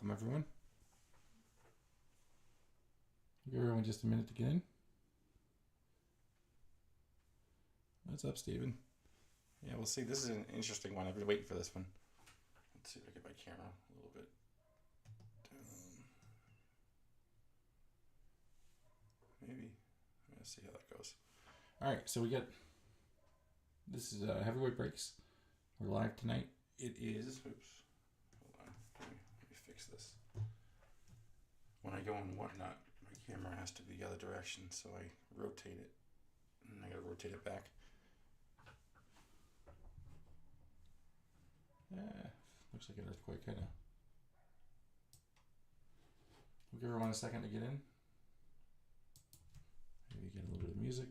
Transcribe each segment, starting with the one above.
Welcome, everyone. Give everyone just a minute to get in. What's up, Steven? Yeah, we'll see. This is an interesting one. I've been waiting for this one. Let's see if I get my camera a little bit down. Maybe. Let's see how that goes. All right, so we got... This is Heavyweight Breaks. We're live tonight. It is... Oops. Hold on. Let me fix this. When I go on Whatnot, my camera has to be the other direction, so I rotate it. And I gotta rotate it back. Yeah, looks like an earthquake, kind of. We'll give everyone a second to get in. Maybe get a little bit of music.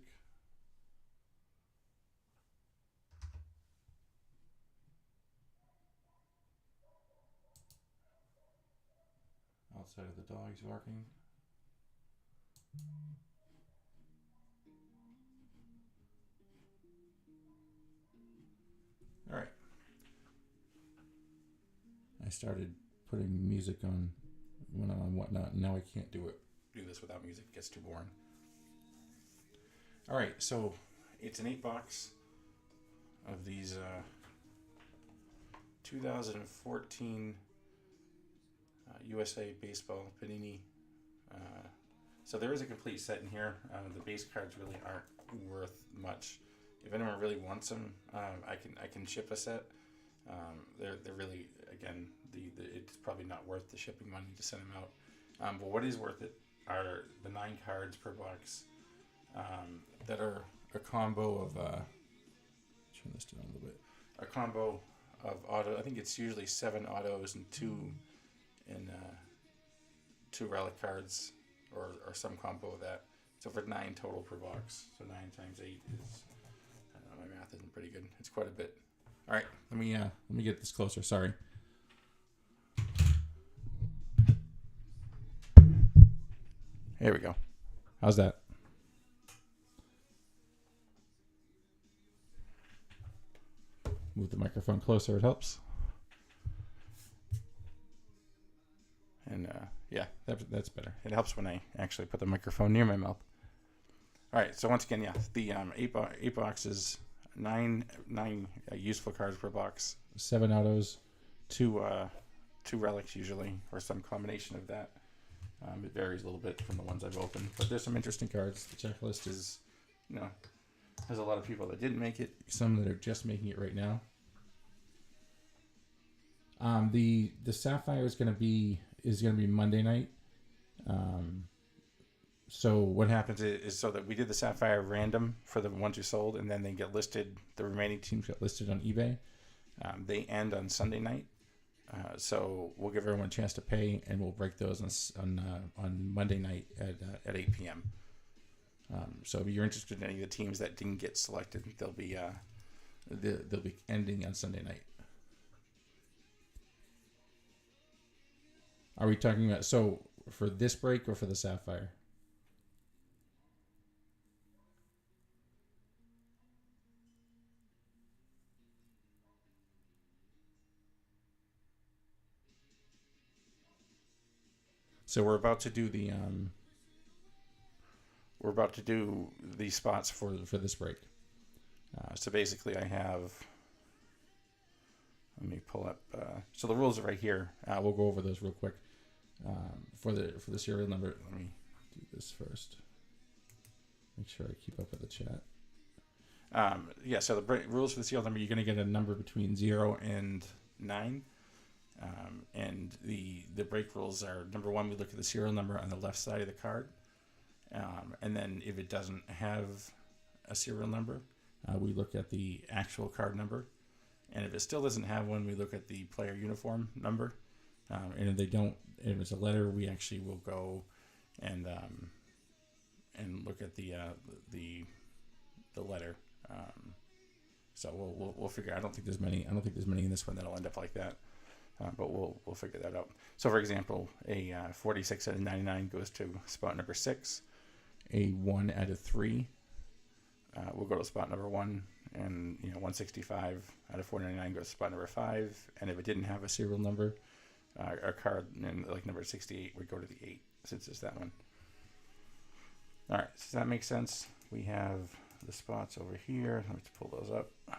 Outside of the dogs barking. All right. I started putting music on when I'm on Whatnot, and now I can't do this without music. It gets too boring. All right, so it's an 8-box of these 2014 USA Baseball Panini. So there is a complete set in here. The base cards really aren't worth much. If anyone really wants them, I can ship a set. They're really, again, it's probably not worth the shipping money to send them out. But what is worth it are the 9 cards per box that are a combo of turn this down a little bit. A combo of auto. I think it's usually 7 autos and 2 relic cards, or some combo of that. So for 9 total per box. So 9 times 8 is, I don't know, my math isn't pretty good. It's quite a bit. All right, let me get this closer. Sorry. There we go. How's that? Move the microphone closer. It helps. And yeah, that's better. It helps when I actually put the microphone near my mouth. All right. So once again, yeah, the 8 boxes. 9 useful cards per box, 7 autos, 2 relics usually, or some combination of that. It varies a little bit from the ones I've opened, but there's some interesting cards. The checklist is, has a lot of people that didn't make it, some that are just making it right now. The Sapphire is gonna be Monday night. So what happens is so that we did the Sapphire random for the ones who sold, and then they get listed. The remaining teams get listed on eBay. They end on Sunday night, so we'll give everyone a chance to pay, and we'll break those on Monday night at 8 p.m. So if you're interested in any of the teams that didn't get selected, they'll be ending on Sunday night. Are we talking about for this break or for the Sapphire? So we're about to do the spots for this break. So basically, I have. Let me pull up. So the rules are right here. We'll go over those real quick. For the serial number, let me do this first. Make sure I keep up with the chat. Yeah. So the rules for the serial number, you're going to get a number between 0 and 9. And the break rules are, number 1, we look at the serial number on the left side of the card. And then if it doesn't have a serial number, we look at the actual card number. And if it still doesn't have one, we look at the player uniform number. And if it's a letter, we actually will go and look at the letter. So we'll figure. I don't think there's many in this one that'll end up like that. But we'll figure that out. So, for example, a 46 out of 99 goes to spot number 6. A 1 out of 3 will go to spot number 1, and 165 out of 499 goes to spot number 5. And if it didn't have a serial number, our card, and like number 68 would go to the 8 since it's that one. All right, does that make sense? We have the spots over here. Let's pull those up. All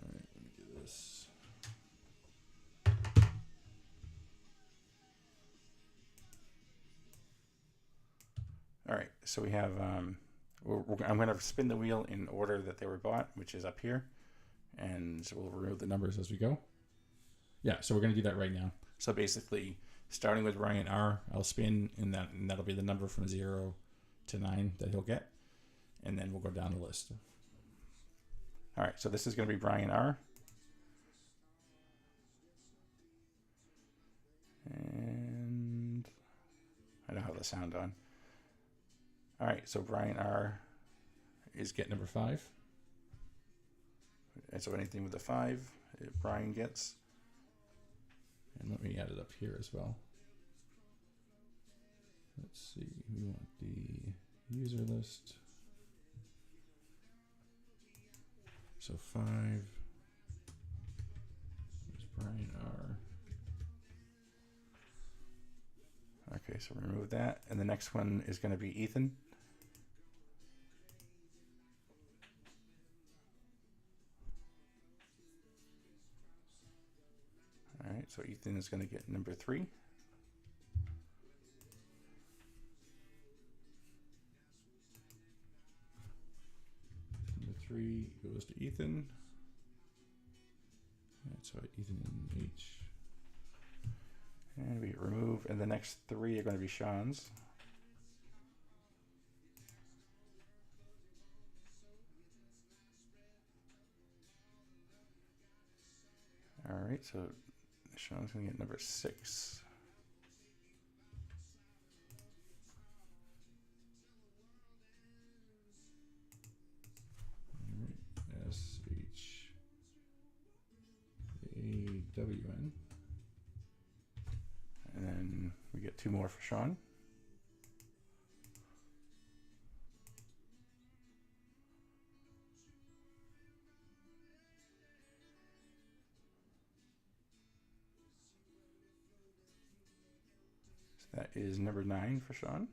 right, let me do this. All right, so we have, I'm going to spin the wheel in order that they were bought, which is up here. And so we'll remove the numbers as we go. Yeah, so we're going to do that right now. So basically, starting with Brian R, I'll spin, and that'll be the number from 0 to 9 that he'll get. And then we'll go down the list. All right, so this is going to be Brian R. And I don't have the sound on. All right, so Brian R is get number 5. And so anything with a 5, Brian gets. And let me add it up here as well. Let's see, we want the user list. So 5 is Brian R. Okay, so remove that. And the next one is going to be Ethan. All right, so Ethan is going to get number 3. Number 3 goes to Ethan. That's right, Ethan and H. And we remove, and the next 3 are going to be Sean's. All right, so Sean's going to get number 6. All right, SHAWN. And then we get 2 more for Sean. That is number 9 for Sean.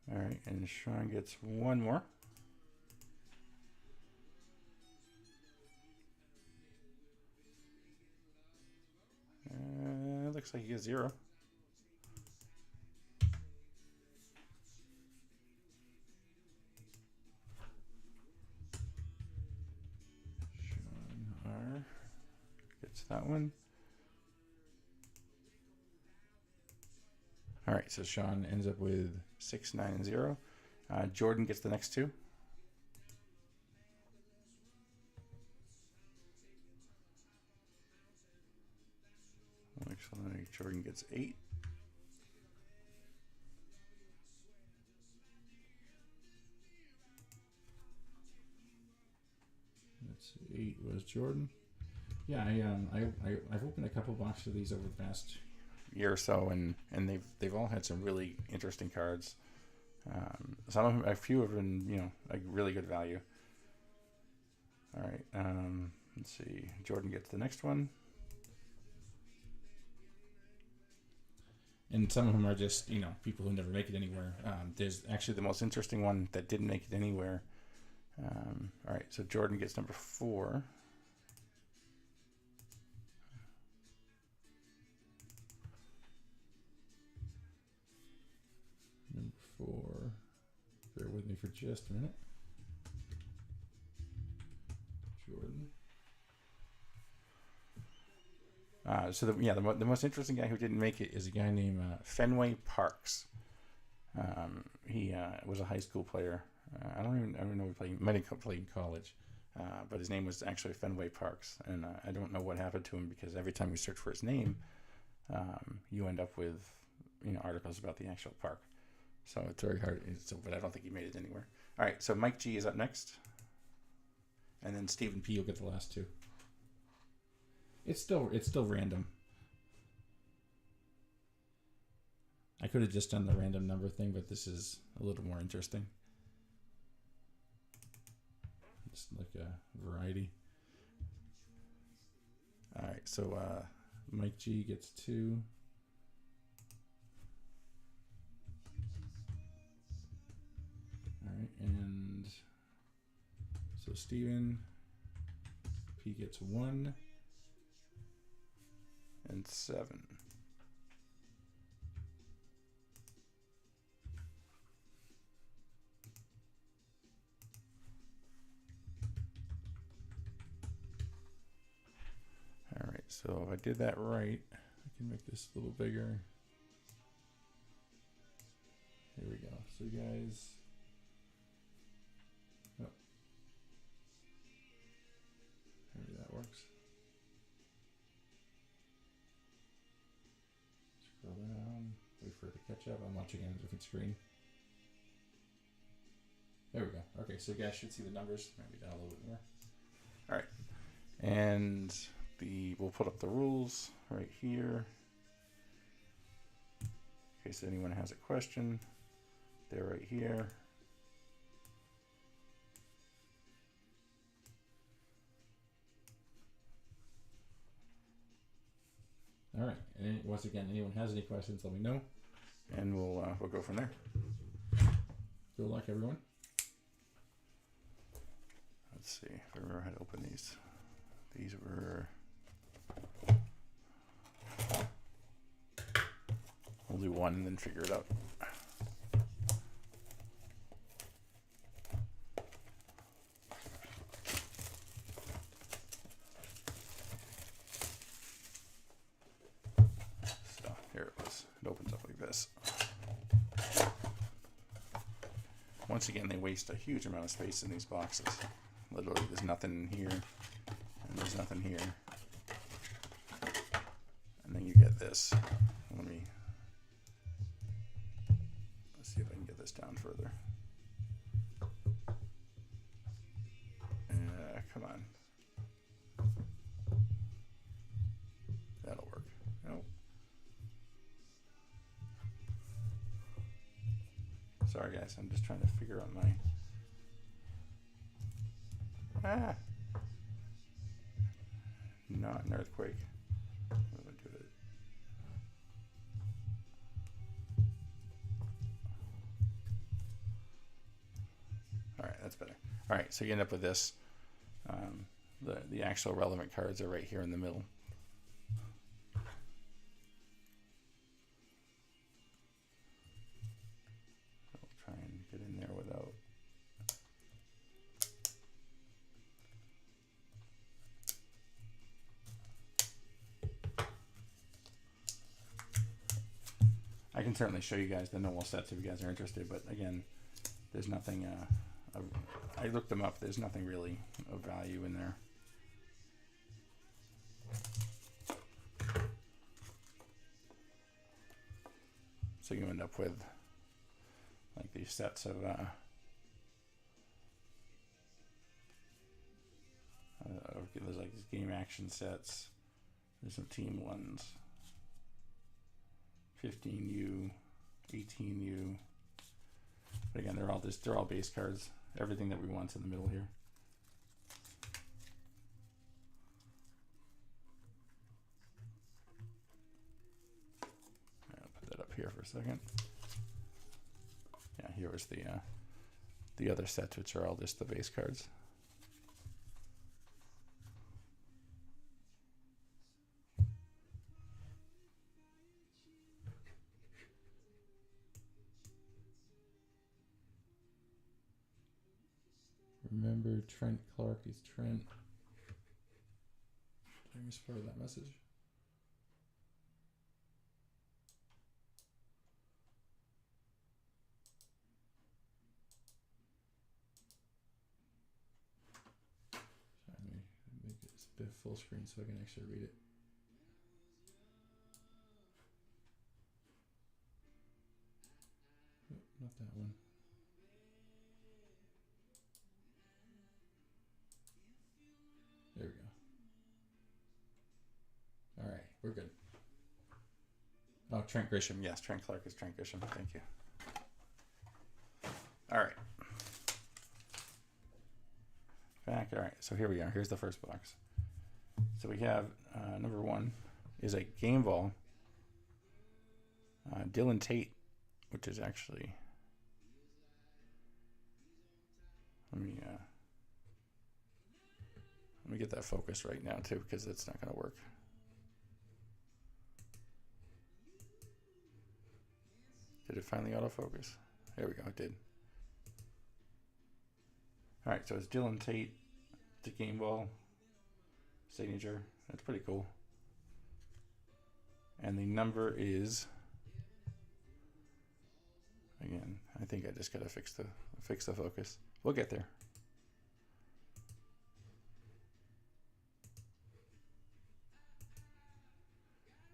All right, and Sean gets 1 more. Looks like he gets 0. Gets that one. All right, so Sean ends up with 6, 9, and 0. Jordan gets the next 2. Actually, Jordan gets 8. Let's see, 8 was Jordan. Yeah, I've opened a couple boxes of these over the past year or so, and they've all had some really interesting cards. Some of them, a few of them, you know, like really good value. All right, let's see. Jordan gets the next one, and some of them are just, you know, people who never make it anywhere. There's actually the most interesting one that didn't make it anywhere. All right, so Jordan gets number 4. Number 4. Bear with me for just a minute. Jordan. So the most interesting guy who didn't make it is a guy named Fenway Parks. He was a high school player. I don't know if he might have played in college, but his name was actually Fenway Parks, and I don't know what happened to him, because every time you search for his name, you end up with, you know, articles about the actual park. So it's very hard. But I don't think he made it anywhere. All right, so Mike G is up next, and then Stephen P will get the last 2. It's still random. I could have just done the random number thing, but this is a little more interesting. Just like a variety. All right, so Mike G gets 2. All right, and so Steven P gets 1 and 7. All right, so if I did that right, I can make this a little bigger. Here we go. So guys, oh, maybe that works. Scroll down, wait for it to catch up. I'm watching on a different screen. There we go. Okay, so you guys should see the numbers. Maybe down a little bit more. All right, and we'll put up the rules right here. In case anyone has a question, they're right here. All right, and once again, anyone has any questions, let me know, and we'll go from there. Good luck, everyone. Let's see if I remember how to open these. These were. We'll do one and then figure it out. So here it was. It opens up like this. Once again, they waste a huge amount of space in these boxes. Literally, there's nothing here, and there's nothing here. And then you get this. Let's see if I can get this down further. Come on. That'll work. Nope. Sorry guys, I'm just trying to figure out my... Not an earthquake. I'm gonna do it. All right, that's better. All right, so you end up with this. The actual relevant cards are right here in the middle. I'll try and get in there without. I can certainly show you guys the normal sets if you guys are interested, but again, there's nothing, I looked them up, there's nothing really of value in there. So you end up with like these sets of there's like these game action sets, there's some team ones. 15U, 18U. But again, they're all base cards. Everything that we want's in the middle here. I'll put that up here for a second. Yeah, here was the other sets, which are all just the base cards. Remember, Trent Clark is Trent. Did I miss part of that message? Let me make it a bit full screen so I can actually read it. Oh, not that one. There we go. All right, we're good. Oh, Trent Grisham. Yes, Trent Clark is Trent Grisham. Thank you. All right. Back. All right. So here we are. Here's the first box. So we have number 1 is a game ball. Dylan Tate, which is actually. Let me get that focused right now too, because it's not going to work. Did it finally autofocus? There we go, it did. All right, so it's Dylan Tate, the game ball signature. That's pretty cool. And the number is, again, I think I just gotta fix the focus. We'll get there.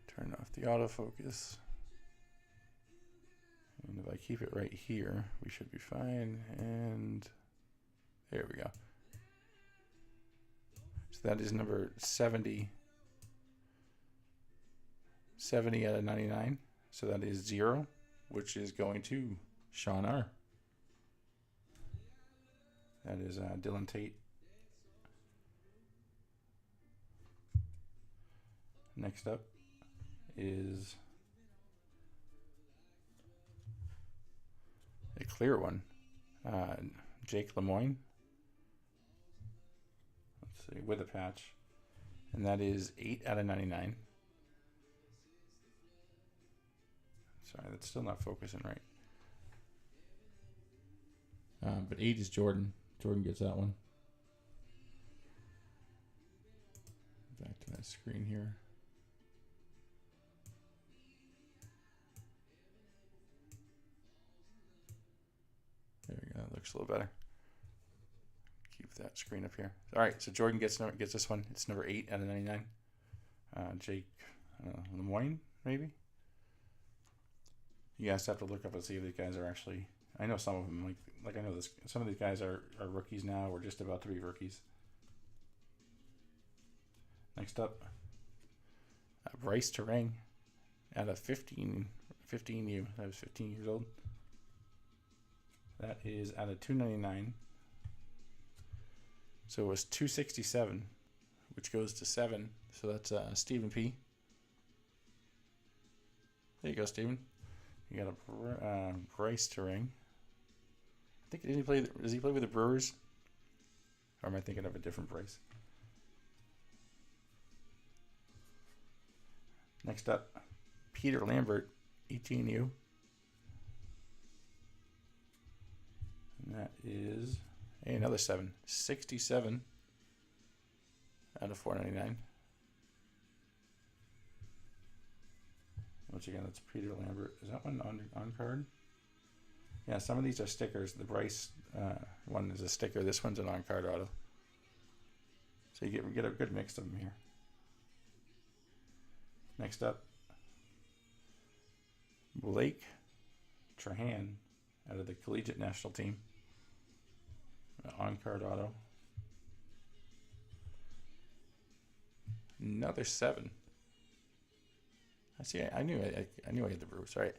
Turn off the autofocus. And if I keep it right here, we should be fine. And there we go. So that is number 70. 70 out of 99. So that is 0, which is going to Sean R. That is Dylan Tate. Next up is a clear one. Jake Lemoyne. Let's see, with a patch. And that is 8 out of 99. Sorry, that's still not focusing right. But 8 is Jordan. Jordan gets that one. Back to that screen here. There we go. That looks a little better. Keep that screen up here. All right, so Jordan gets this one. It's number 8 out of 99. Jake Lemoyne, maybe. You guys have to look up and see if these guys are actually. I know some of them, like I know this. Some of these guys are rookies now, or just about to be rookies. Next up, Bryce Terang, out of 15U. I was 15 years old. That is out of 299. So it was 267, which goes to 7. So that's Stephen P. There you go, Stephen. You got a Bryce Terang. I think does he play with the Brewers? Or am I thinking of a different Bryce? Next up, Peter Lambert, 18U. And that is another 7. 67 out of 499. Once again, that's Peter Lambert. Is that one on card? Yeah, some of these are stickers. The Bryce one is a sticker. This one's an on-card auto. So you get a good mix of them here. Next up, Blake Trahan out of the Collegiate National Team. On-card auto. Another 7. I see. I knew I had the Brewers. All right.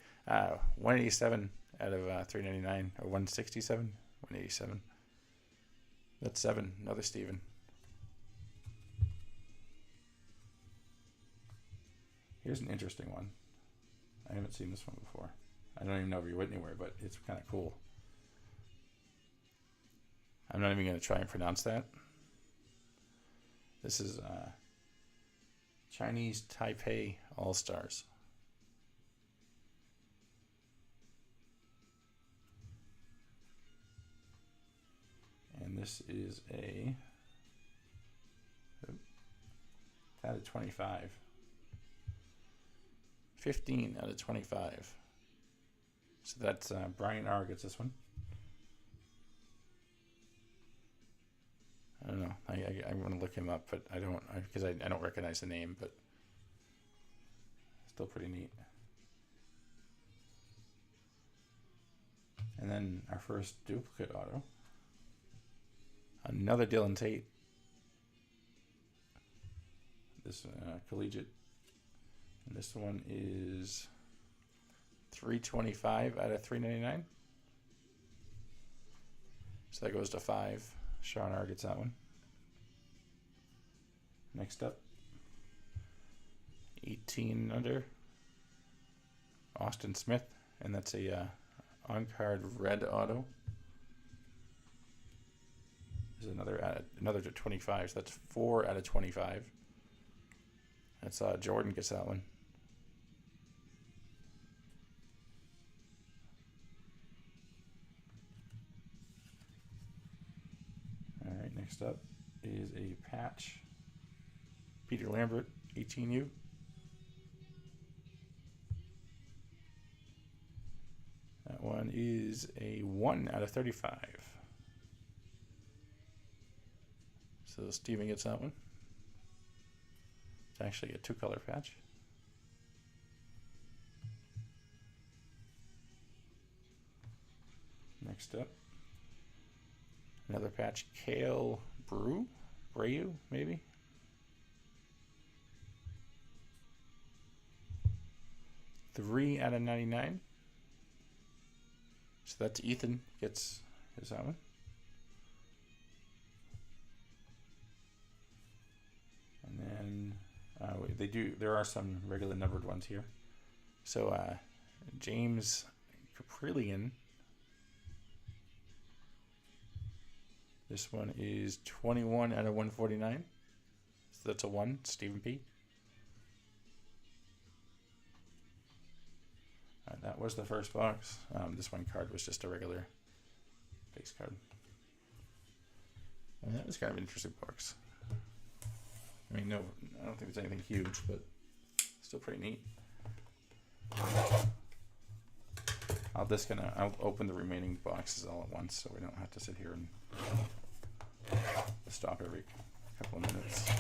187 out of 399, or 167, 187. That's 7. Another Steven. Here's an interesting one. I haven't seen this one before. I don't even know if you went anywhere, but it's kind of cool. I'm not even going to try and pronounce that. This is Chinese Taipei All-Stars. And this is a out of 25. 15 out of 25. So that's Brian R. gets this one. I don't know. I want to look him up, but I don't, because I don't recognize the name, but still pretty neat. And then our first duplicate auto. Another Dylan Tate. This collegiate. And this one is 325 out of 399. So that goes to 5. Sean R gets that one. Next up, 18 under, Austin Smith, and that's a on-card red auto. There's another to 25, so that's 4 out of 25. That's Jordan gets that one. All right, next up is a patch. Peter Lambert, 18U. That one is a 1 out of 35. So Steven gets that one. It's actually a 2-color patch. Next up, another patch, Kale Breu, maybe. Three out of 99. So that's Ethan gets that one. And then there are some regular numbered ones here. So James Caprillion. This one is 21 out of 149. So that's a 1, Stephen P. That was the first box. This one card was just a regular base card. And that was kind of an interesting box. I mean, no, I don't think there's anything huge, but still pretty neat. I'll open the remaining boxes all at once, so we don't have to sit here and stop every couple of minutes.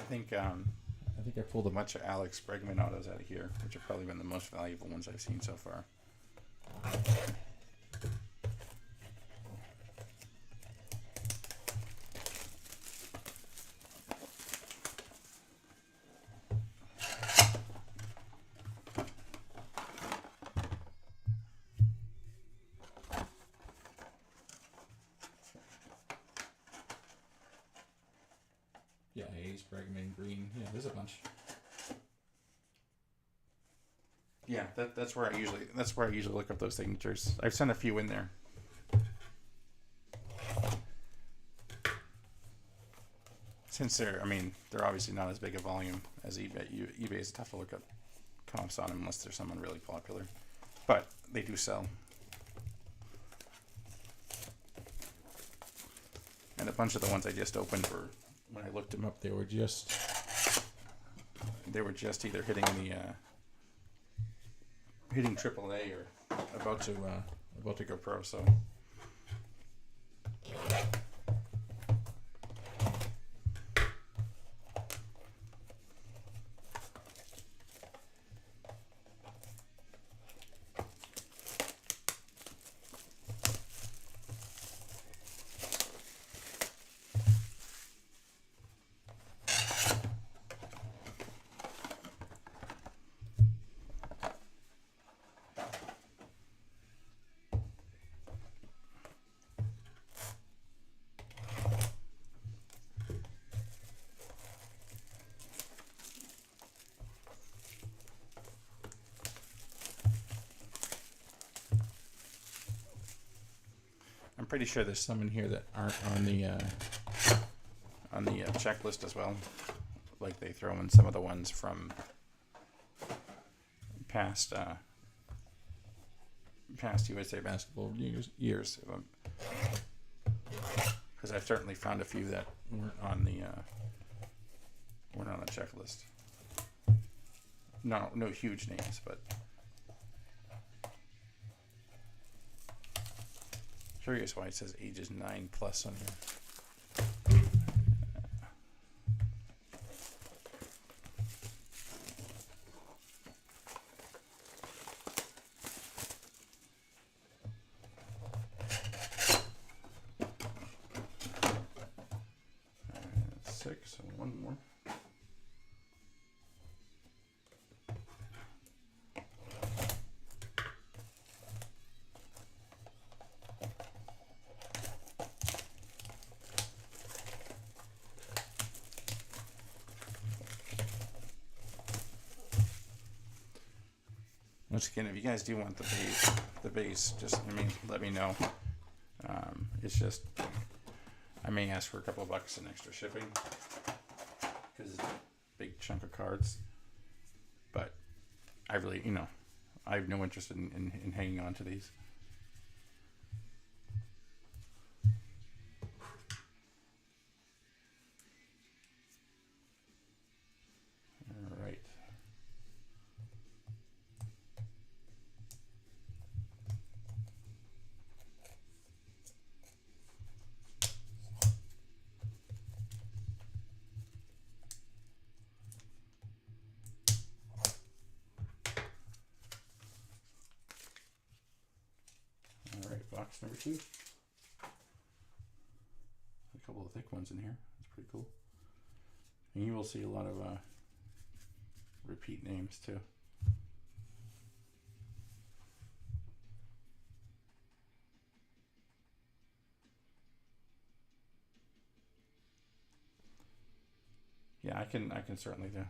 I think I pulled a bunch of Alex Bregman autos out of here, which have probably been the most valuable ones I've seen so far. Yeah, Hayes, Bregman, Green. Yeah, there's a bunch. Yeah, that's where I usually look up those signatures. I've sent a few in there. Since they're obviously not as big a volume as eBay. eBay is tough to look up comps on them unless there's someone really popular, but they do sell. And a bunch of the ones I just opened were, when I looked them up, they were just either hitting hitting AAA or about to go pro. So I'm pretty sure there's some in here that aren't on the checklist as well. Like they throw in some of the ones from past USA basketball years. Because I've certainly found a few that weren't on the checklist. No huge names, but. Curious why it says ages 9+ on here. So one more. Once again, if you guys do want the base, just let me know. It's just I may ask for a couple of bucks in extra shipping because it's a big chunk of cards. But I really, I have no interest in hanging on to these. All right. Box number 2. A couple of thick ones in here. That's pretty cool. And you will see a lot of repeat names too. Yeah, I can certainly do.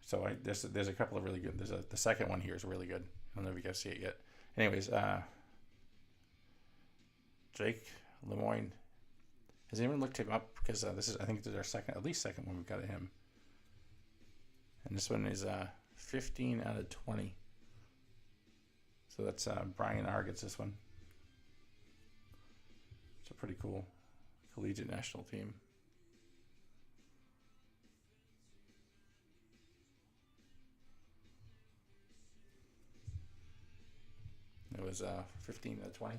So there's a couple of really good. The second one here is really good. I don't know if you guys see it yet. Anyways, Jake Lemoyne. Has anyone looked him up? Because I think this is our at least second one we've got of him. And this one is 15 out of 20. So that's Brian R gets this one. It's a pretty cool collegiate national team. It was 15 out of 20.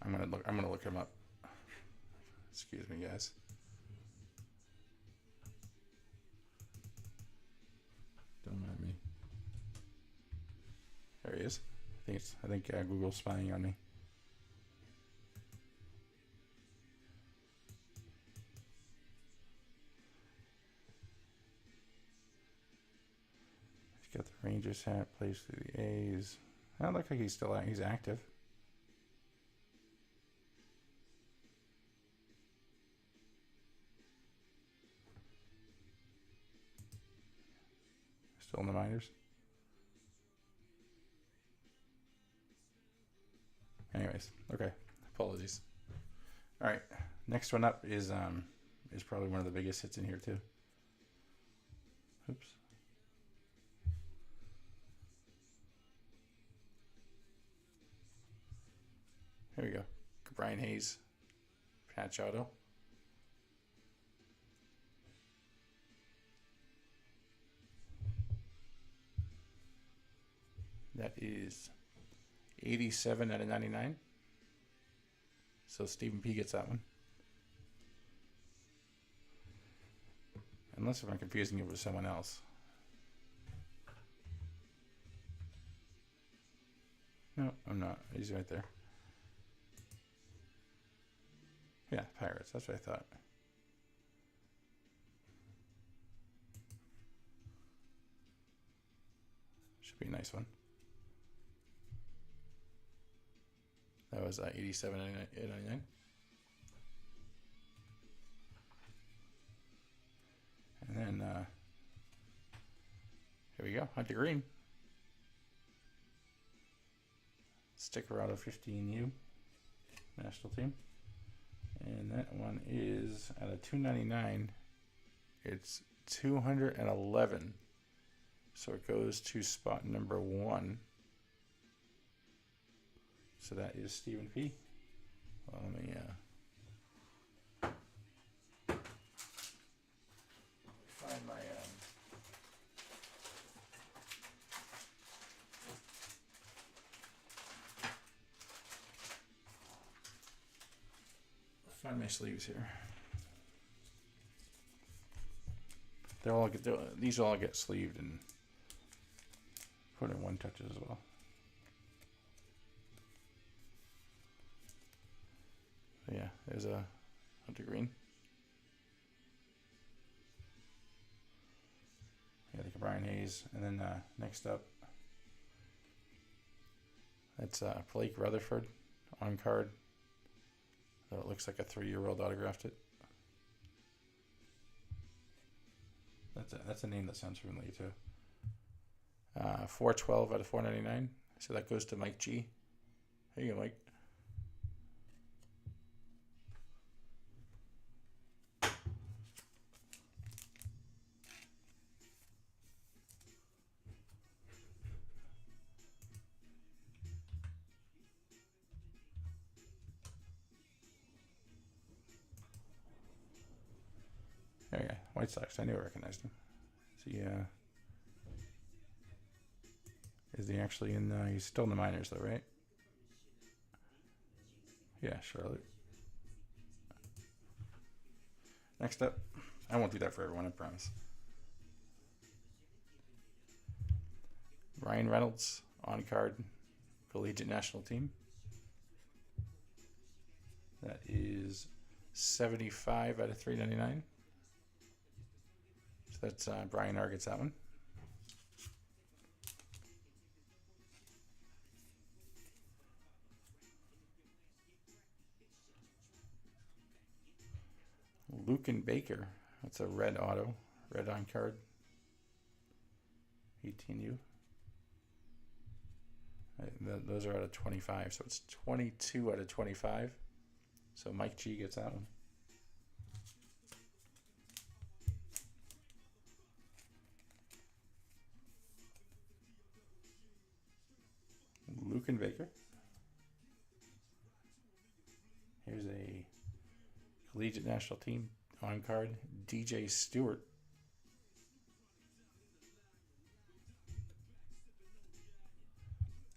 I'm gonna look him up. Excuse me, guys. Don't mind me. There he is. I think Google's spying on me. He's got the Rangers hat. Plays for the A's. I don't look like he's active. Still in the minors. Anyways, okay. Apologies. All right. Next one up is probably one of the biggest hits in here too. Oops. Here we go. Brian Hayes, patch auto. That is 87 out of 99. So Stephen P gets that one. Unless if I'm confusing it with someone else. No, I'm not. He's right there. Yeah, Pirates. That's what I thought. Should be a nice one. That was 87 out of 99. And then here we go. Hunter Green. Sticker out of 15U. National team. And that one is out of 299. It's 211. So it goes to spot number 1. So that is Stephen P. Well, let me find my sleeves here. These all get sleeved and put in one touches as well. Yeah, there's a Hunter Green. Yeah, I think Brian Hayes. And then next up, that's Blake Rutherford on card. Though it looks like a 3-year-old autographed it. That's a name that sounds familiar too. 412 out of 499. So that goes to Mike G. There you go, Mike. There you go. White Sox. I knew I recognized him. Is he actually in? He's still in the minors, though, right? Yeah, Charlotte. Next up, I won't do that for everyone, I promise. Ryan Reynolds on card, collegiate national team. That is 75 out of 399. So that's Brian R gets that one. Lucan Baker. That's a red auto. Red on card. 18U. Those are out of 25. So it's 22 out of 25. So Mike G gets that one. Lucan Baker. Here's a collegiate national team on card, DJ Stewart.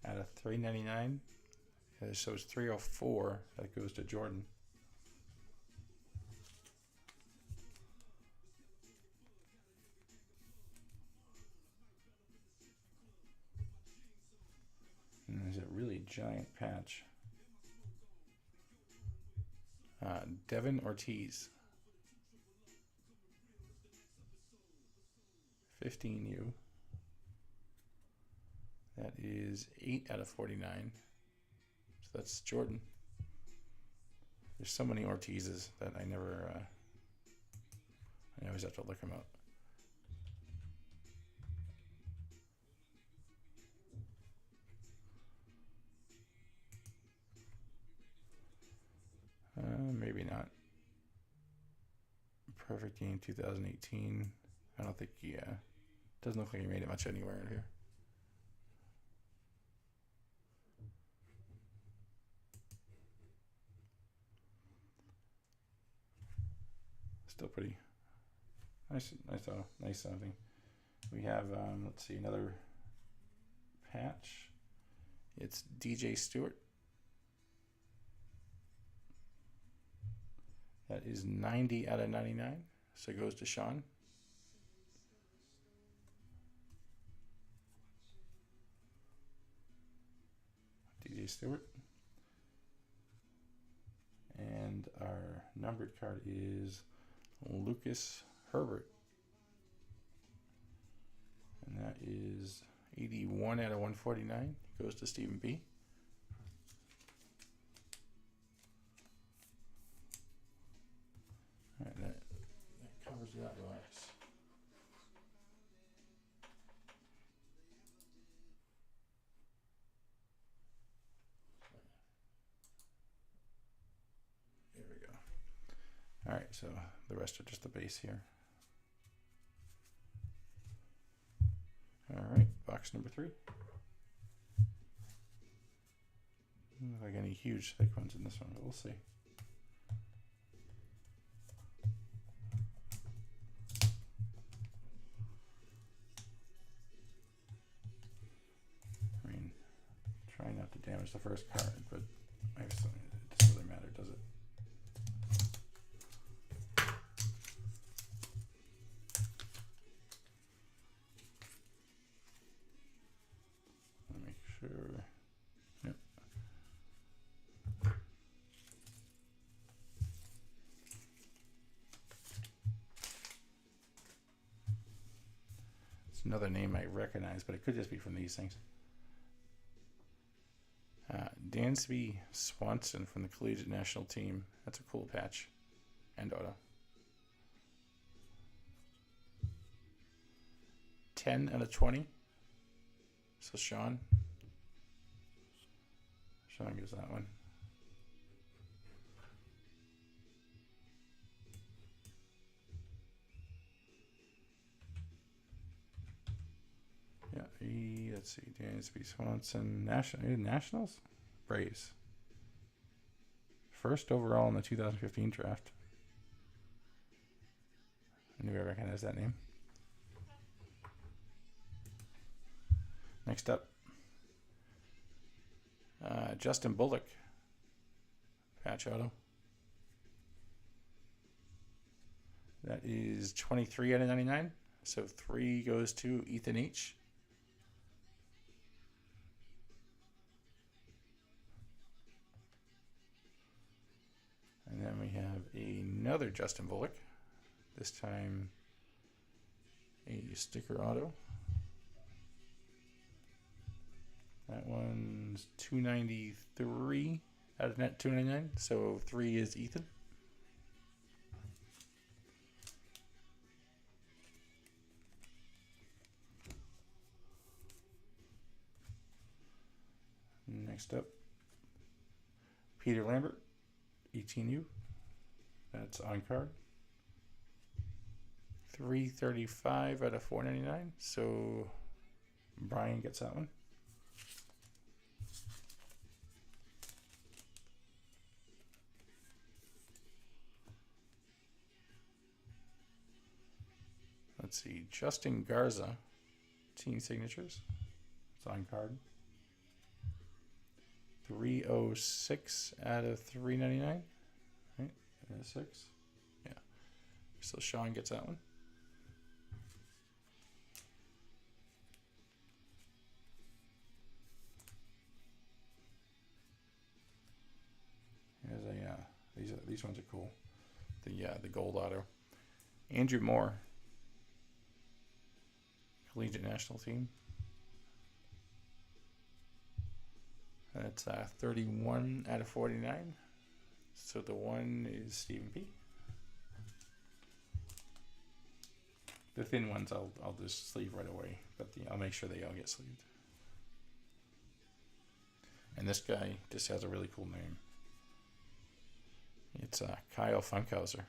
Out of 399. So it's 304. That goes to Jordan. And there's a really giant patch. Devin Ortiz. 15U. That is 8 out of 49. So that's Jordan. There's so many Ortizes that I always have to look them up. Maybe not. Perfect Game 2018. I don't think he doesn't look like he made it much anywhere in here. Still pretty nice something. We have let's see, another patch. It's DJ Stewart. That is 90 out of 99. So it goes to Sean. DJ Stewart. And our numbered card is Lucas Herbert. And that is 81 out of 149. Goes to Stephen B. All right, that covers that box. There we go. All right, so the rest are just the base here. All right, box number 3. Doesn't look like any huge thick ones in this one, but we'll see. I mean, try not to damage the first card, but it doesn't really matter, does it? Make sure. Yep. another name I recognize, but it could just be from these things. Dansby Swanson from the Collegiate National Team. That's a cool patch. And auto. 10 out of 20. So Sean gives that one. Yeah, let's see, Dansby Swanson, Nationals, Braves. First overall in the 2015 draft. I knew I recognized that name. Next up, Justin Bullock, patch auto. That is 23 out of 99. So 3 goes to Ethan H. And then we have another Justin Bullock. This time a sticker auto. That one's 293 out of net 299. So 3 is Ethan. Next up, Peter Lambert, 18U. That's on card. 335 out of 499. So Brian gets that one. Let's see, Justin Garza, team signatures. It's on card. 306 out of 399. Right, 6. Yeah. So Sean gets that one. Here's these ones are cool. The gold auto. Andrew Moore, Collegiate National Team. That's 31 out of 49. So the 1 is Stephen P. The thin ones I'll just sleeve right away, but I'll make sure they all get sleeved. And this guy just has a really cool name. It's Kyle Funkhauser.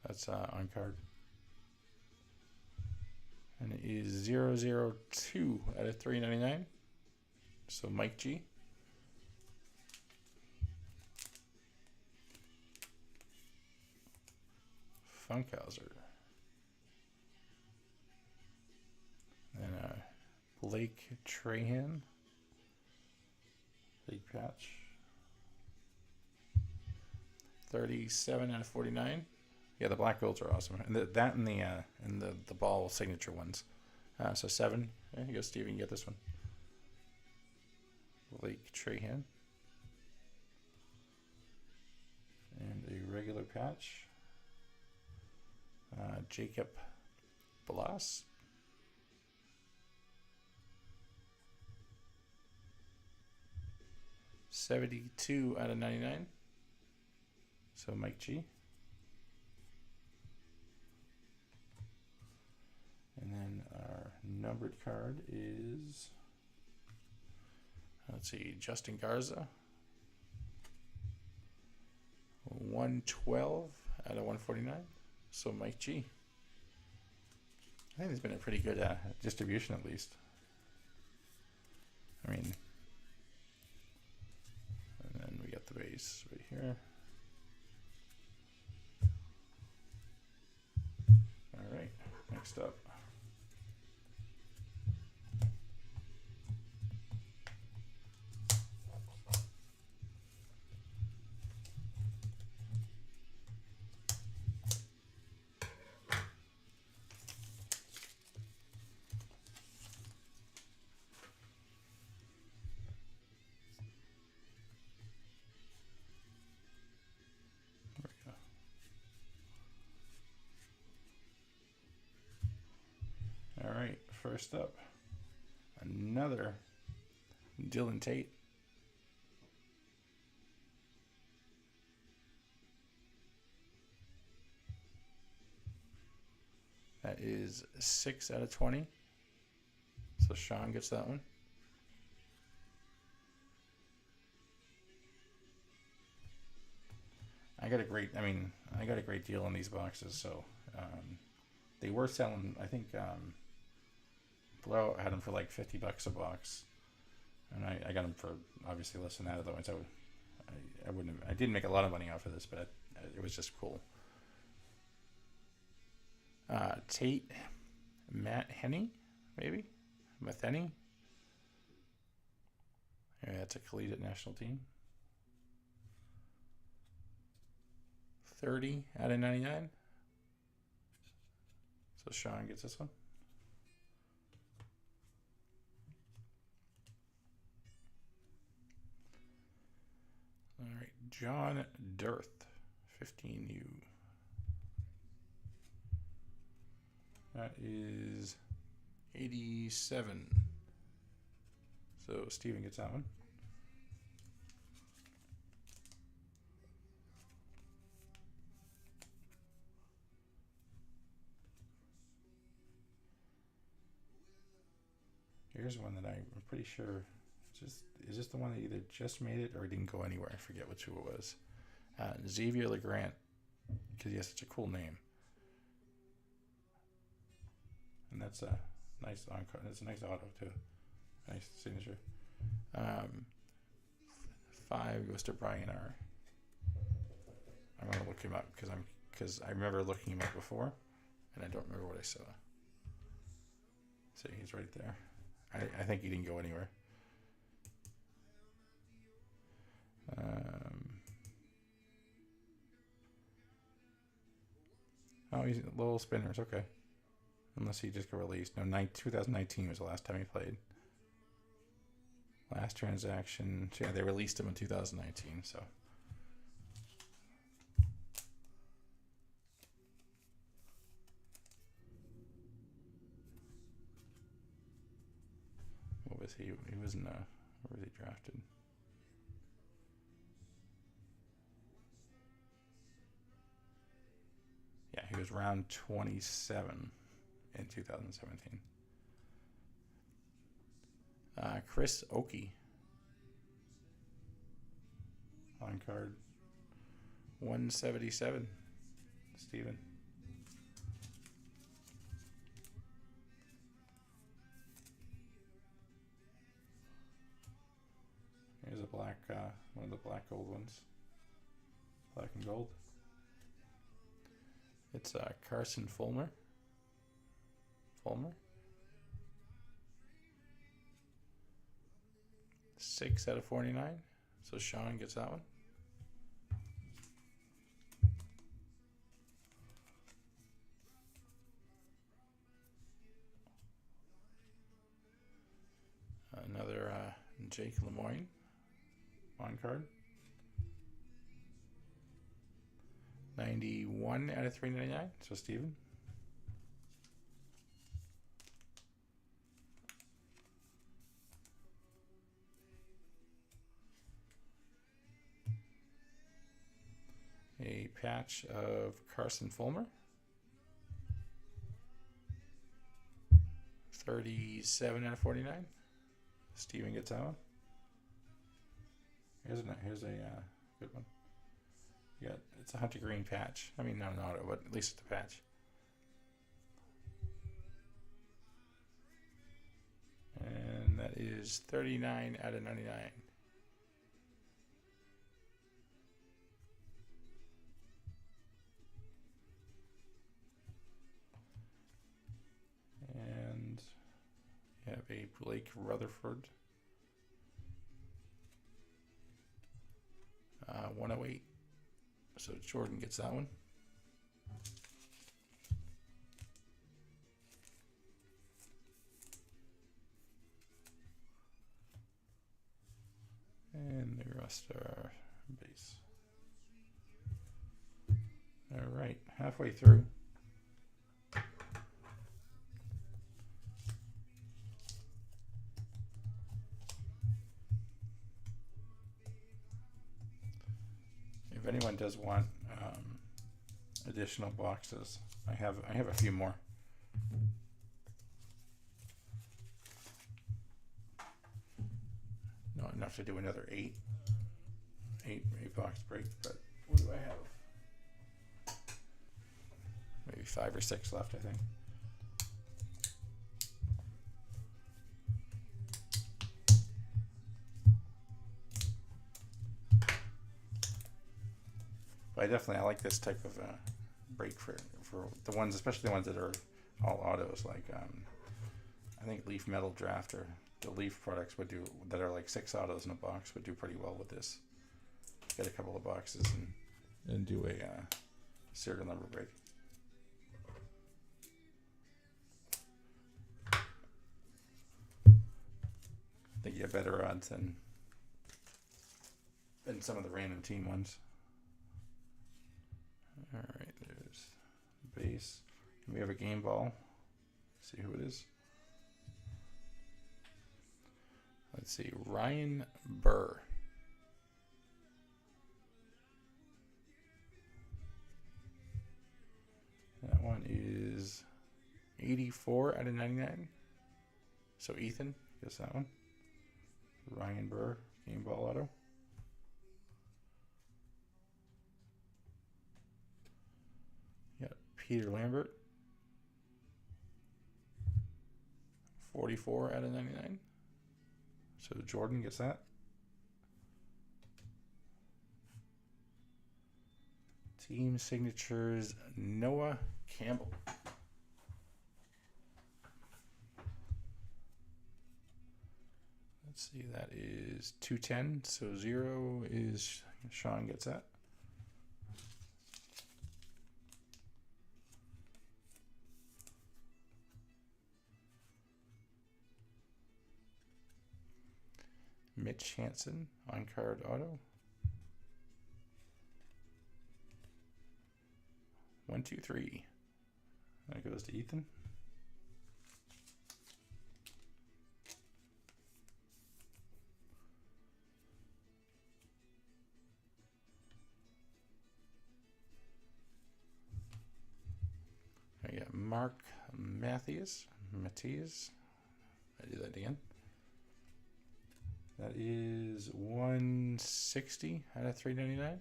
That's on card. And it is 002 out of 399. So Mike G. Funkhauser. And Blake Trahan. Big patch. 37 out of 49. Yeah, the black golds are awesome, and that and the ball signature ones. So 7. There you go, Steven. You get this one. Blake Trahan. And a regular patch. Jacob Blas. $72 out of 99. So Mike G. And then our numbered card is, let's see, Justin Garza. 112 out of 149. So Mike G. I think there's been a pretty good distribution at least. I mean, and then we got the base right here. All right, next up. First up, another Dylan Tate. That is 6 out of 20. So Sean gets that one. I got a great deal on these boxes. So they were selling, I think Blowout had them for like $50 a box. And I got them for obviously less than that. Otherwise I didn't make a lot of money off of this, but it was just cool. Tate, Matt Henny, maybe? Matheny? Yeah, that's a collegiate national team. 30 out of 99. So Sean gets this one. All right, John Dirth, 15U. That is 87. So Steven gets that one. Here's one that I'm pretty sure is this the one that either just made it or didn't go anywhere? I forget which who it was. Xavier LeGrand, because he has such a cool name. And that's a nice encore. That's a nice auto too. Nice signature. 5 goes to Brian R. I'm gonna look him up because I remember looking him up before, and I don't remember what I saw. See, he's right there. I think he didn't go anywhere. Oh, he's Lowell Spinners. Okay. Unless he just got released. No, 2019 was the last time he played. Last transaction. So yeah, they released him in 2019. So. What was he? He was in. Where was he drafted? Yeah, he was round 27 in 2017. Chris Oakey. On card 177. Steven. Here's a black, one of the black gold ones. Black and gold. It's Carson Fulmer. 6 out of 49. So Sean gets that one. Another Jake Lemoyne on card. 91 out of 399. So Steven. A patch of Carson Fulmer. 37 out of 49. Steven gets that one. Here's a good one. Yeah, it's a Hunter Green patch. I mean, not an auto, but at least it's a patch. And that is 39 out of 99. And you have a Blake Rutherford. 108. So Jordan gets that one. And the rest are base. All right, halfway through. if anyone does want additional boxes, I have a few more. Not enough to do another eight box break, but what do I have? Maybe 5 or 6 left, I think. But I like this type of break for the ones, especially the ones that are all autos. Like I think Leaf Metal Draft or the Leaf products would do, that are like 6 autos in a box, would do pretty well with this. Get a couple of boxes and do a serial number break. I think you have better odds than some of the random team ones. All right, there's base. We have a game ball. Let's see who it is. Let's see, Ryan Burr. That one is 84 out of 99. So Ethan, guess that one. Ryan Burr, game ball auto. Peter Lambert, 44 out of 99. So Jordan gets that. Team signatures, Noah Campbell. Let's see, that is 210. So 0 is Sean gets that. Mitch Hansen on card auto. 1, 2, 3. That goes to Ethan. I got Mark Matthias. I do that again. That is 160 out of 399.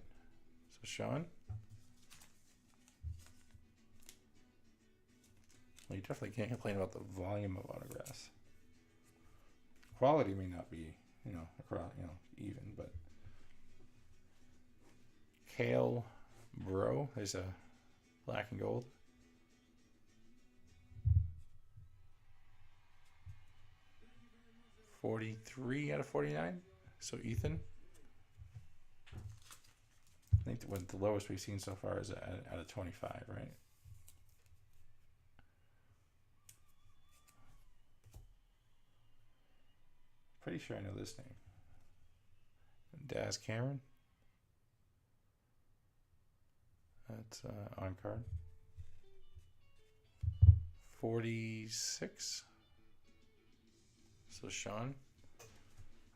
So Sean. Well, you definitely can't complain about the volume of autographs. Quality may not be, across, even, but Kale Bro, there's a black and gold. $43 out of 49. So Ethan. I think the lowest we've seen so far is out of 25, right? Pretty sure I know this name. Daz Cameron. That's on card. 46. So Sean,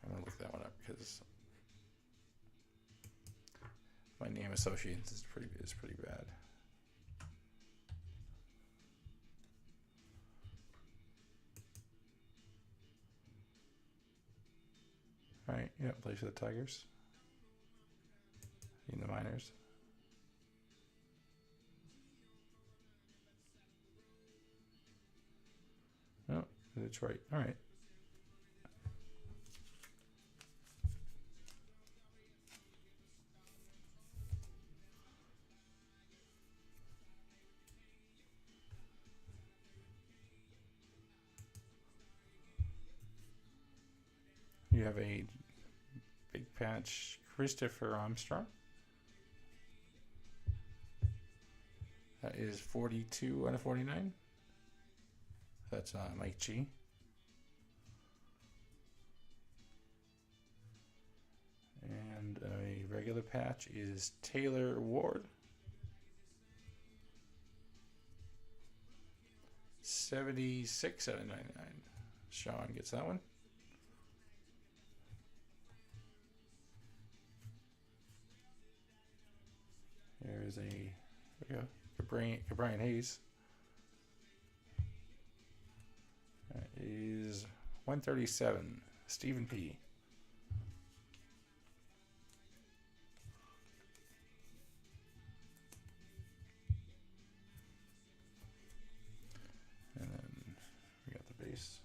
I'm gonna look that one up because my name associations is pretty bad. All right, yeah, plays for the Tigers in the minors. No, Detroit. All right. You have a big patch, Christopher Armstrong. That is 42 out of 49. That's Mike G. And a regular patch is Taylor Ward. 76 out of 99. Sean gets that one. There's Brian Hayes. That is 137. Stephen P. And then we got the base.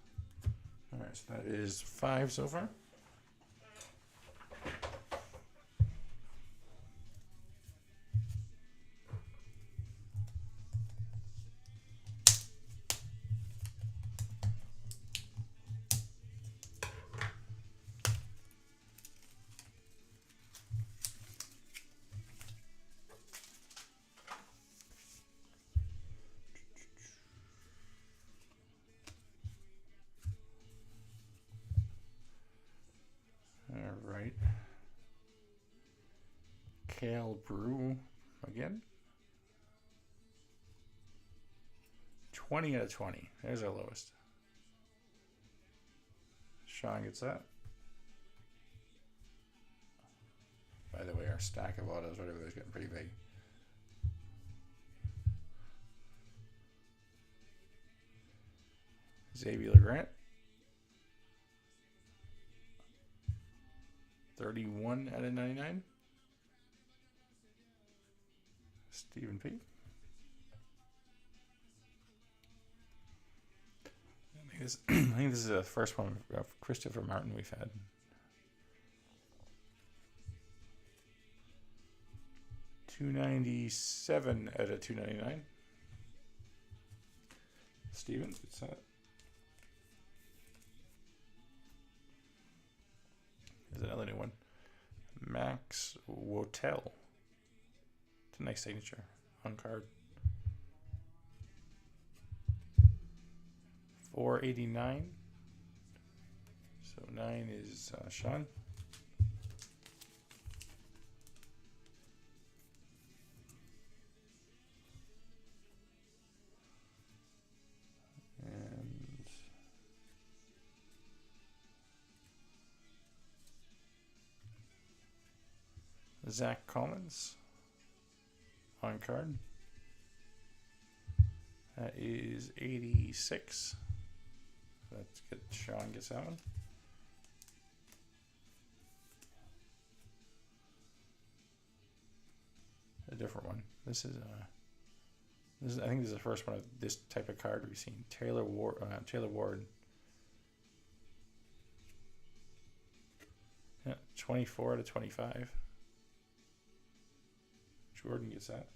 All right, so that is 5 so far. All right. Kale Brew again. 20 out of 20. There's our lowest. Sean gets that. By the way, our stack of autos, whatever, is getting pretty big. Xavier Grant. 31 out of 99. Stephen P. I think this is the first one of Christopher Martin we've had. $297 out of $299. Stevens, it's that. There's another new one. Max Wotel. It's a nice signature on card. 489. So 9 is Sean. And Zach Collins on card. That is 86. Let's get Sean gets that one. A different one. This is I think this is the first one of this type of card we've seen. Taylor Ward. Yeah, 24 out of 25. Jordan gets that.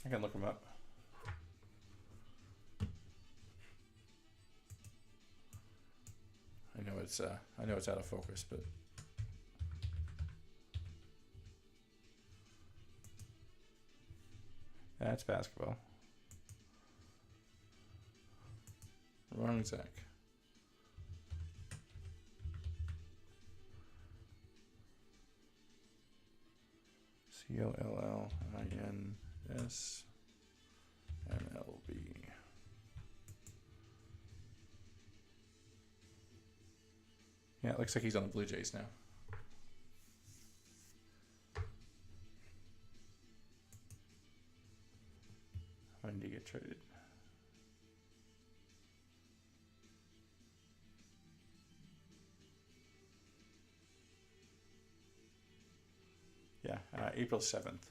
I can look them up. I know it's out of focus, but that's basketball. Wrong Zach. COLLINSMLB. Yeah, it looks like he's on the Blue Jays now. When did he get traded? Yeah, April 7th.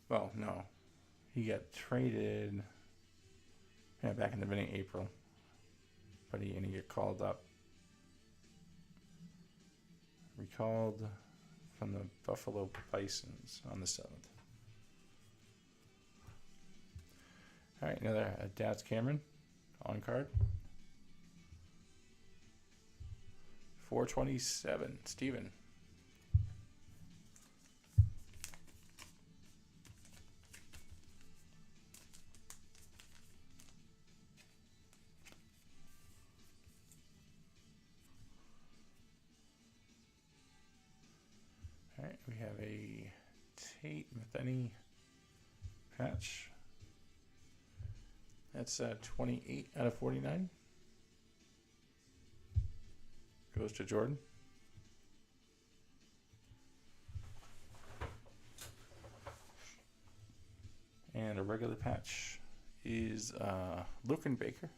Well, no. He got traded back in the beginning of April. But he got called up. Recalled from the Buffalo Bisons on the 7th. All right, another Daz Cameron on card. 427, Steven. All right, we have a Tate Metheny patch. That's 28 out of 49. Goes to Jordan. And a regular patch is Luke and Baker.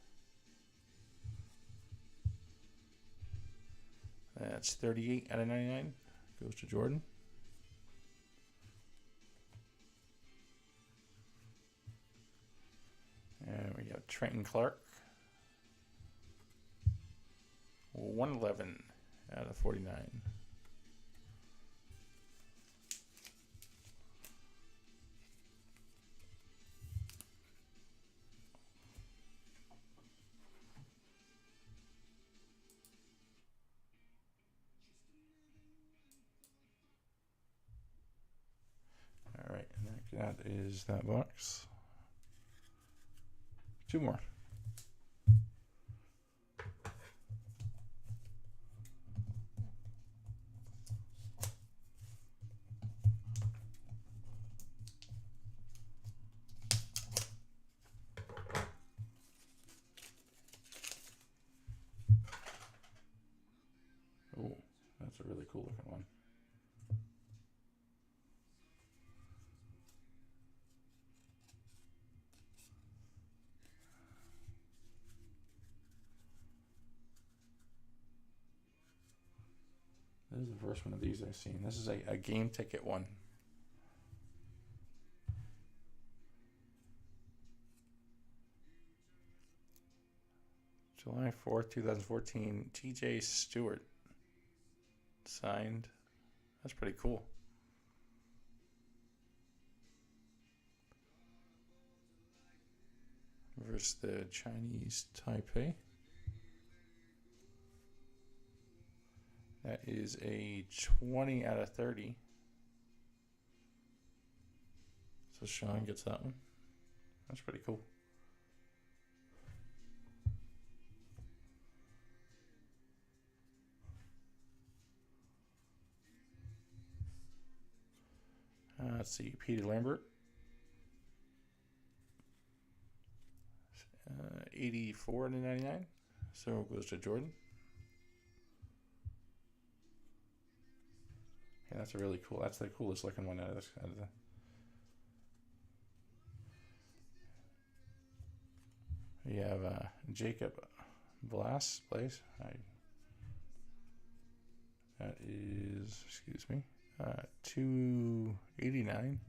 That's 38 out of 99. Goes to Jordan. And we got Trenton Clark. 111 out of 49. All right, that is that box. Two more. Oh, that's a really cool looking one. This is the first one of these I've seen. This is a game ticket one. July 4th, 2014, TJ Stewart. Signed. That's pretty cool. Versus the Chinese Taipei. That is a 20 out of 30. So Sean gets that one. That's pretty cool. Let's see, Peter Lambert. 84 out of 99. So it goes to Jordan. Yeah, that's a really cool. That's the coolest looking one out of this. We have Jacob Blass place. That is, excuse me, 289.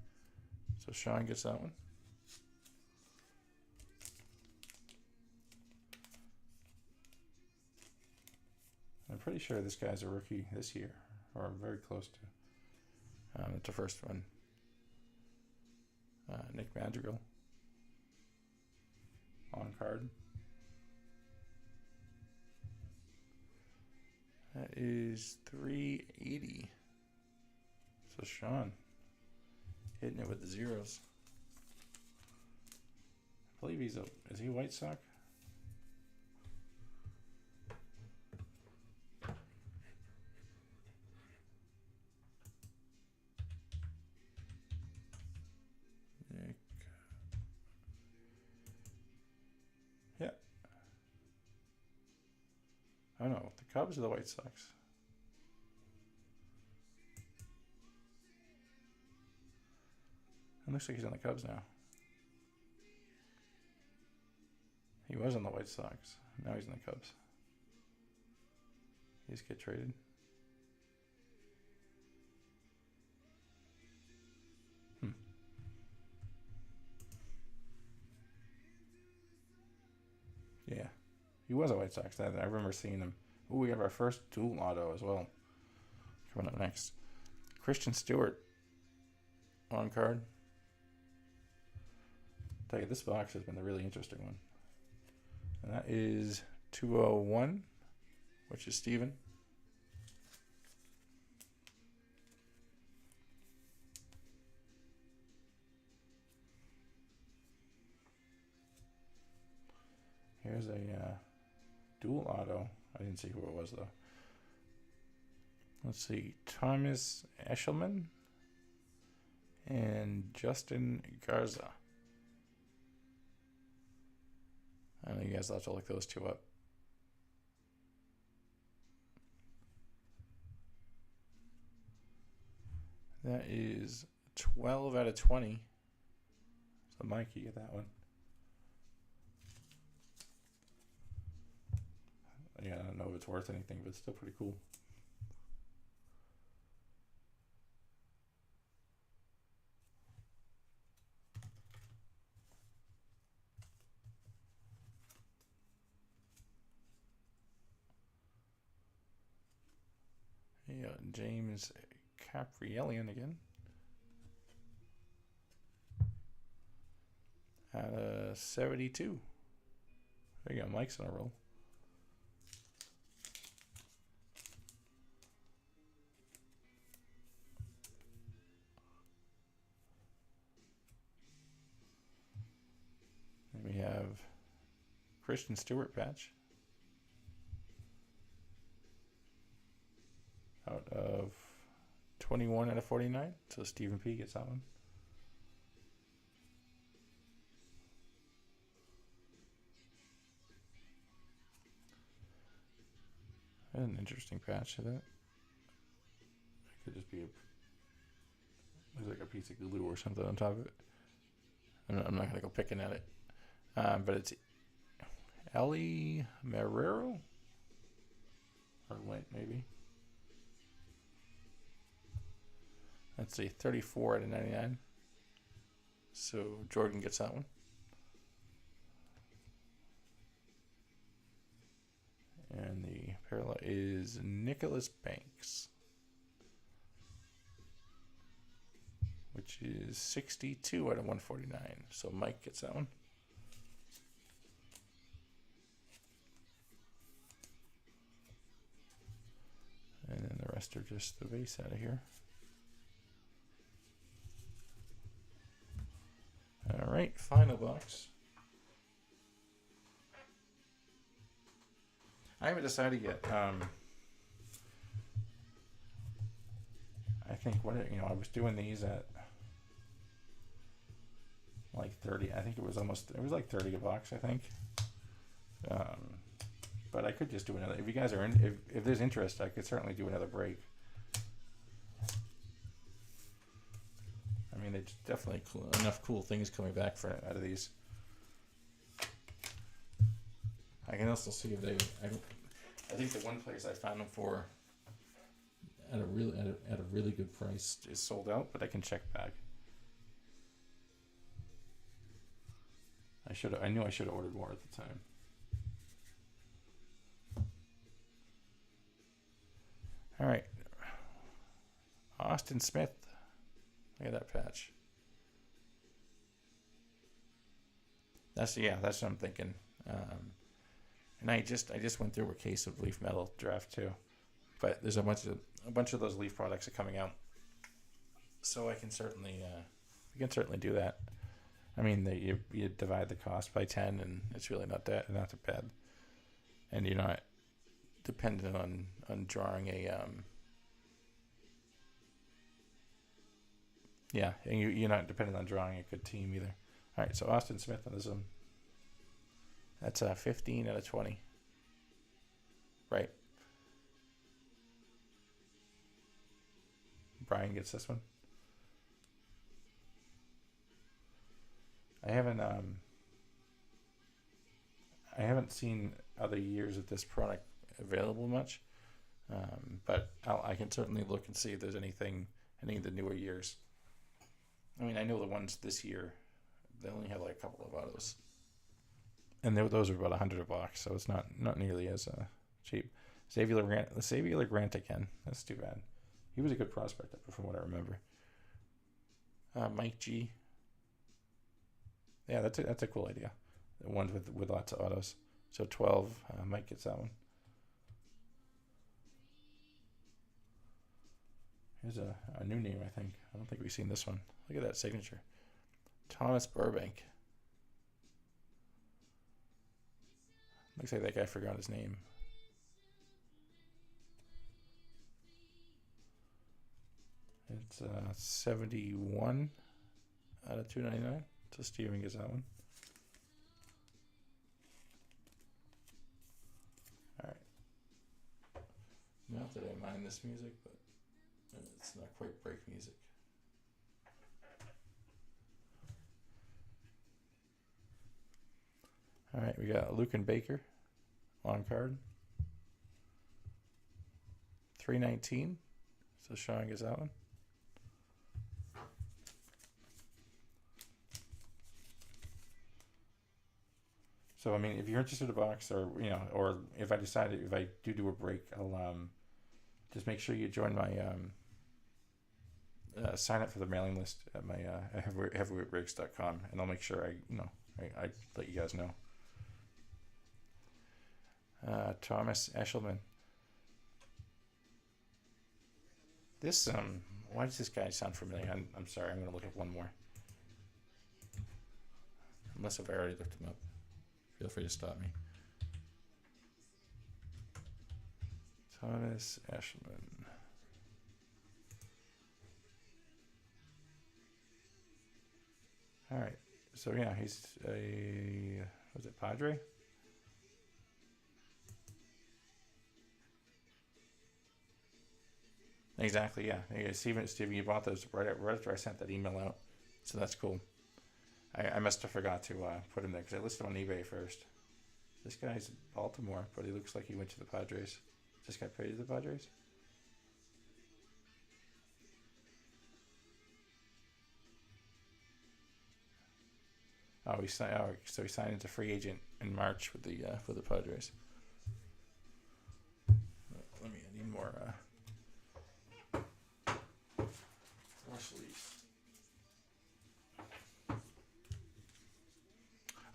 So Sean gets that one. I'm pretty sure this guy's a rookie this year, or very close to. It's the first one. Nick Madrigal on card. That is 380. So Sean hitting it with the zeros. I believe is he White Sox? Nick. Yeah. I don't know, the Cubs or the White Sox? It looks like he's on the Cubs now. He was on the White Sox. Now he's in the Cubs. He just get traded. Yeah. He was a White Sox. I remember seeing him. Ooh, we have our first dual auto as well. Coming up next. Christian Stewart on card. I'll tell you, this box has been a really interesting one. And that is 201, which is Steven. Here's a dual auto. I didn't see who it was, though. Let's see. Thomas Eshelman and Justin Garza. I know you guys will have to look those two up. That is 12 out of 20. So Mike, you get that one. Yeah, I don't know if it's worth anything, but it's still pretty cool. Yeah, James Caprielian again. Out of 72. There you go, Mike's on a roll. And we have Christian Stewart patch. Out of 21 out of 49. So Stephen P gets that one. That's an interesting patch to that. It could just be looks like a piece of glue or something on top of it. I'm not going to go picking at it. But it's Ellie Marrero? Or Lint, maybe. That's a 34 out of 99. So Jordan gets that one. And the parallel is Nicholas Banks, which is 62 out of 149. So Mike gets that one. And then the rest are just the base out of here. All right, final box. I haven't decided yet. I think I was doing these at like 30. I think it was like 30 a box, I think. But I could just do another. If you guys are if there's interest, I could certainly do another break. I mean, there's definitely enough cool things coming back out of these. I can also see if I think the one place I found them for at a really good price is sold out, but I can check back. I knew I should have ordered more at the time. All right, Austin Smith. Look at that patch. That's what I'm thinking. And I just went through a case of Leaf Metal draft too, but there's a bunch of those Leaf products are coming out, so I can certainly we can certainly do that. I mean, you divide the cost by 10, and it's really not that bad, and you're not dependent on drawing a and you're not dependent on drawing a good team either. All right, so Austin Smith is that's 15 out of 20. Right. Brian gets this one. I haven't seen other years of this product available much, but I can certainly look and see if there's any of the newer years. I mean, I know the ones this year, they only have like a couple of autos. And those are about 100 a box, so it's not nearly as cheap. Xavier Grant again. That's too bad. He was a good prospect, from what I remember. Mike G. Yeah, that's a cool idea. The ones with lots of autos. So 12. Mike gets that one. Here's a new name, I think. I don't think we've seen this one. Look at that signature. Thomas Burbank. Looks like that guy forgot his name. It's 71 out of 299. So Steven gets that one. Not that I mind this music, but it's not quite break music. All right, we got Luke and Baker on card. 319. So Sean gets that one. So I mean, if you're interested in a box, or or if I do a break, I'll just make sure you join my sign up for the mailing list at my heavyweightbreaks.com, and I'll make sure I let you guys know. Thomas Eshelman. This why does this guy sound familiar? I'm sorry. I'm gonna look up one more. Unless I've already looked him up. Feel free to stop me. Thomas Eshelman. All right. So yeah, he's was it Padre? Exactly. Yeah. Steven, you bought those right after I sent that email out, so that's cool. I must have forgot to put him there because I listed him on eBay first. This guy's Baltimore, but he looks like he went to the Padres. Is this guy paid to the Padres? Oh, he signed. Oh, so he signed as a free agent in March with the Padres. Let me. I need more. More sleeves.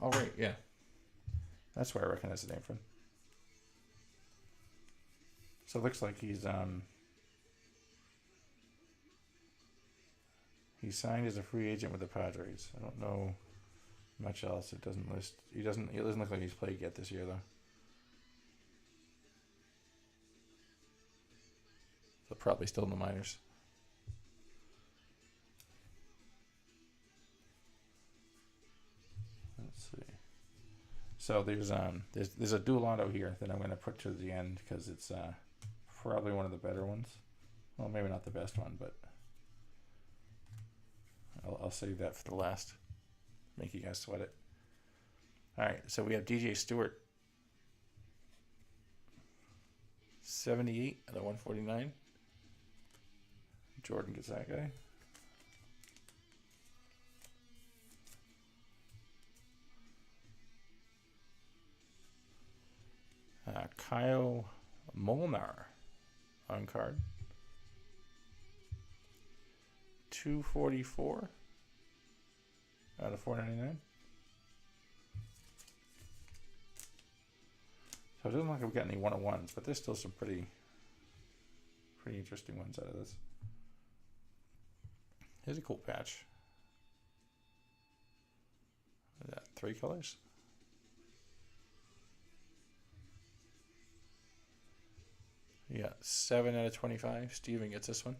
Oh right, yeah. That's where I recognize the name from. So it looks like he signed as a free agent with the Padres. I don't know much else. It doesn't list. It doesn't look like he's played yet this year though. So probably still in the minors. Let's see. So there's a dual auto here that I'm going to put to the end because it's probably one of the better ones. Well, maybe not the best one, but I'll save that for the last. Make you guys sweat it. All right, so we have DJ Stewart. 78 out of 149. Jordan gets that guy. Kyle Molnar on card. 244 out of 499. So it doesn't look like we've got any 101s, but there's still some pretty interesting ones out of this. Here's a cool patch. What is that, 3 colors? Yeah, 7 out of 25. Steven gets this one.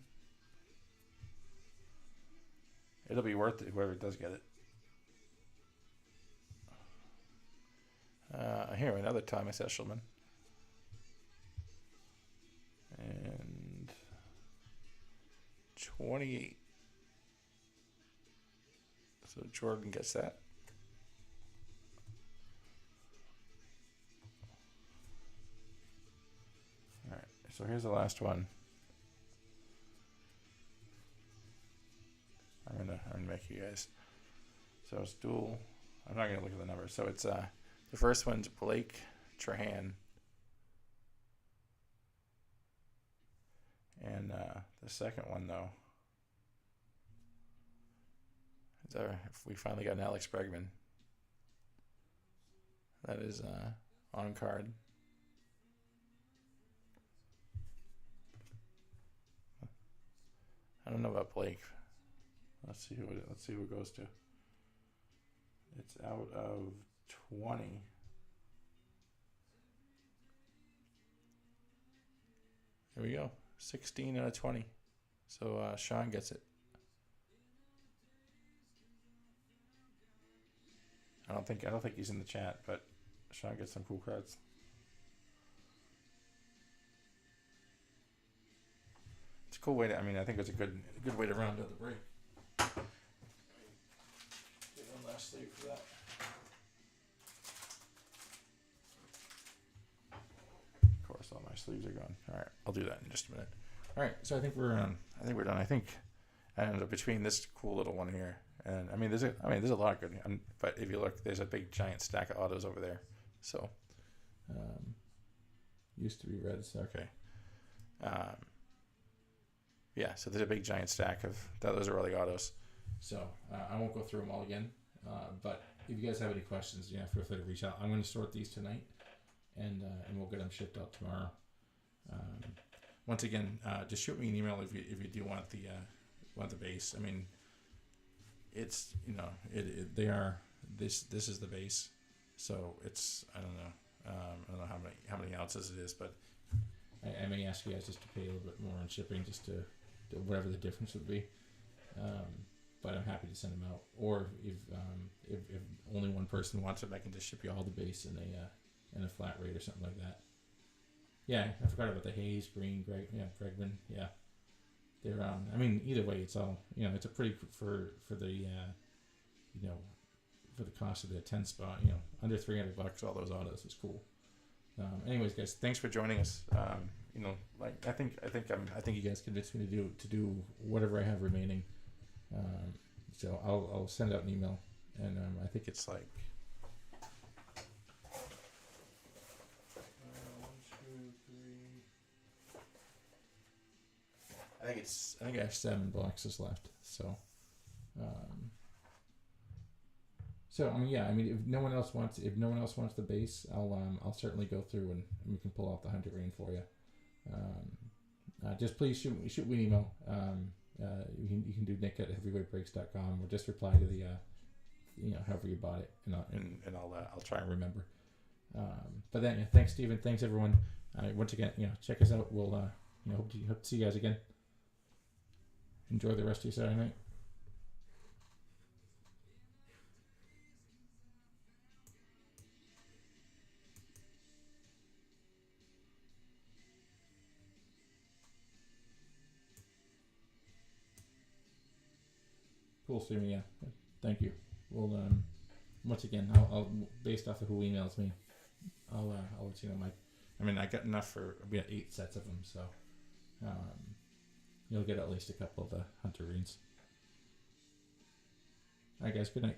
It'll be worth it, whoever does get it. Here, another Thomas Eshelman. And 28. So Jordan gets that. All right, so here's the last one. I'm gonna make you guys. So it's dual. I'm not gonna look at the numbers. So it's the first one's Blake Trahan, and the second one though is if we finally got an Alex Bregman. That is on card. I don't know about Blake. Let's see who it goes to. It's out of 20. Here we go. 16 out of 20. So Sean gets it. I don't think he's in the chat, but Sean gets some cool cards. a cool way to. I mean, I think it's a good way to round out the break. Get one last sleeve for that. Of course, all my sleeves are gone. All right, I'll do that in just a minute. All right, so I think we're done. I think, and between this cool little one here, and there's a lot of good. But if you look, there's a big giant stack of autos over there. So, used to be reds. Okay. Yeah, so there's a big giant stack of those are all the autos. So I won't go through them all again. But if you guys have any questions, feel free to reach out. I'm going to sort these tonight, and we'll get them shipped out tomorrow. Once again, just shoot me an email if you do want the base. I mean, it's this is the base, so it's I don't know how many ounces it is, but I may ask you guys just to pay a little bit more on shipping, just to whatever the difference would be. But I'm happy to send them out. Or if only one person wants it, I can just ship you all the base in a flat rate or something like that. Yeah, I forgot about the Hayes, Green, Bregman. Yeah, they're either way, it's all it's a pretty for the for the cost of the 10 spot. Under $300, all those autos is cool. Anyways, guys, thanks for joining us. I think you guys convinced me to do whatever I have remaining. So I'll send out an email, and I think it's like 1, 2, 3. I think I have 7 boxes left. So, if no one else wants the base, I'll certainly go through and we can pull off the 100 grain for you. Just please shoot me an email. You can do nick@heavyweightbreaks.com, or just reply to the however you bought it, and I'll try and remember. But then thanks Stephen, thanks everyone. Once again, check us out. We'll hope to see you guys again. Enjoy the rest of your Saturday night. Cool, Stephen. Yeah, thank you. Well, once again, I'll based off of who emails me, I'll let you know. I got enough for 8 sets of them, so you'll get at least a couple of the Hunter Reeds. All right, guys. Good night.